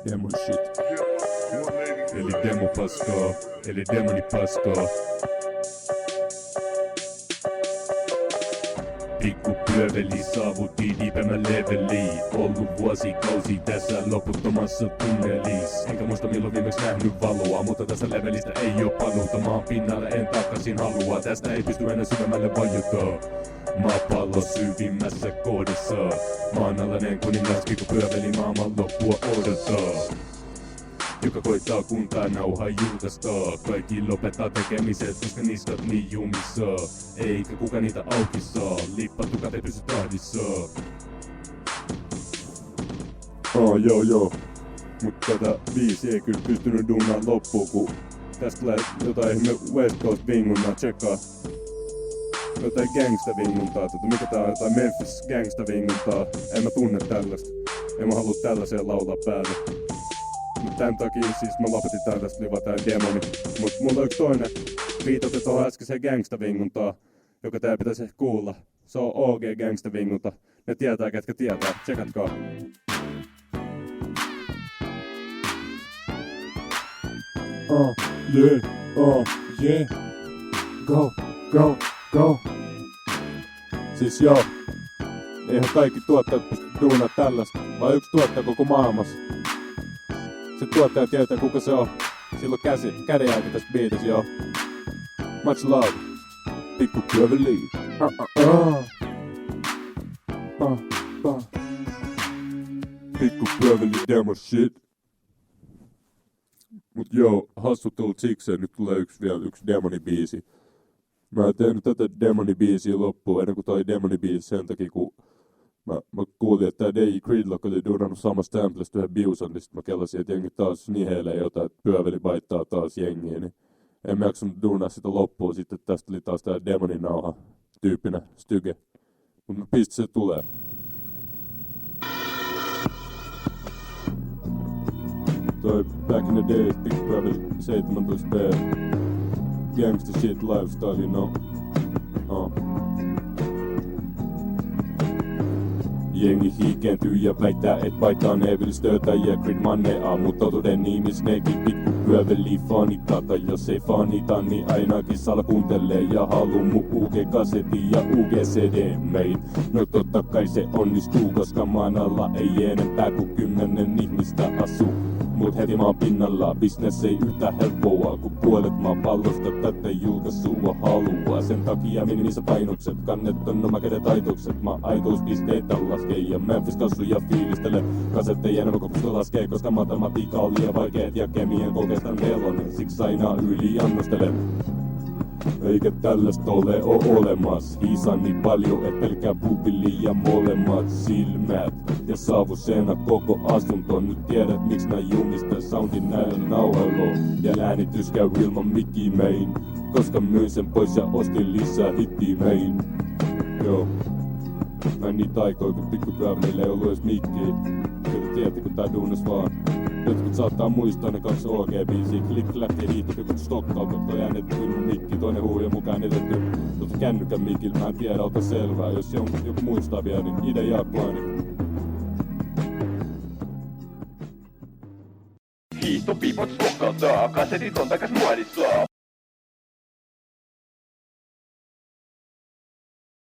Demo shit. Eli demo paskaa, eli demoni paskaa. Pikku pyöveli saavutti diipemmän leveliin. Ollut vuosikausi tässä loputtomassa tunnelis. Enkä muista milloin viimeksi nähnyt valoa, mutta tästä levelistä ei oo paluuta. Maan pinnalle en takaisin halua, tästä ei pysty enää syvemmälle vajota. Maapallo syvimmässä kohdassa. Maanalainen kuningas pikku pyöveli maailman loppua odottaa. Joka koittaa kuntaa nauhaa julkaistaa. Kaikki lopettaa tekemiset, koska niskat niin jumissa. Eikä kuka niitä auki saa, lippatukat ei pysy tahdissa. Joo. Mut tätä biisiä ei kyllä pystynyt duunaan loppuun, kun tästä tulee jotain ihme West Coast vinguntaa, tsekkaa. Jotain gangsta vinguntaa, mikä tää on, jotain Memphis gangsta vinguntaa. En mä tunne tällaista, en mä halua tällaiseen laulaa päälle. Mut tän takia siis mä lopetin tästä liva tää demoni. Mut mulla on yksi toinen viitote tohon äskeiseen gangsta-vinguntaan, joka tää pitäisi ehkä kuulla. Se on OG gangsta-vingunta. Ne tietää ketkä tietää. Tsekatkaa. Yeah. Go. Siis joo. Eihän kaikki tuottajat pysty duunaa tällaista, vaan yksi tuottaja koko maailmassa. Se tuottaja tietää kuka se on. Sillä on kädenjälki tässä biitissä, joo. Much love. Pikku pyöveli. Pikku pyöveli demo shit. Mut joo, hassuttelut sikseen nyt tulee vielä yksi demonibiisi. Mä en tehnyt tätä demonibiisiä loppuun ennen kuin toi demonibiisi sen takia kun Mä kuulin, että tää DJ Gridlock oli duunannut samasta samplesta yhden biusan, niin sit mä kellasin, että jengi taas niheilee jotain, että pyöveli vaittaa taas jengiä, niin en mä jaksanut duunaa sitä loppuun, sitten tästä oli taas tää demoninauha tyyppinen styge. Mut mä pistä se tulee. Toi Back in the Days, Big Pyöveli 17B, Gangsta Shit Lifestyle, no. Jengi hiikentyy ja väittää, et paitaan evilistöitä ja gridmanneaa, mutta toden nimis nekin pikku pyöveli fanita, tai jos ei fanita, niin ainakin salakuuntelee ja haluu mu UG-kasetti ja UG-CD main. No totta kai se onnistuu, koska maan alla ei enempää kuin 10 ihmistä asuu. Mut heti maan pinnalla, business ei yhtä helppoa, kun puolet maapallosta tätä julkaisua haluaa. Sen takia minimissä painokset, kannet on oma kädet aitokset. Mä aitouspisteitä laskee ja Memphis kassuja fiilistele. Kasetteja enemmän kokosta laskee, koska matematiikka on liian vaikeet ja kemian kokeesta nelonen. Siksi aina yli annostele. Eikä tällaista ole olemas. Hiisaa niin paljon, et pelkää pupili ja molemmat silmät. Ja saavusena koko asunto. Nyt tiedät miksi nää jumista soundin näillä nauhalla. Ja äänitys käy ilman Mickey Main. Koska myin sen pois ja ostin lisää hittiä main. Joo. Mä en niitä aikoja, kun pikkupyövelillä ei ollu edes mikkiä. Kyllä tiedätte, kun tää duunas vaan. Jotkut saattaa muistaa ne 2 OG-biisiä. Klik, läk ja hiit, jotkut stokkaut, jotka on äänetty ilman mikki. Toinen huuja mukaan etetty kännykän mikillä. Mä en tiedä, ota selvää. Jos joku muistaa vielä, niin idea plaani. Hiihtopiipot stokkauttaa, kasetit on takas muodissa.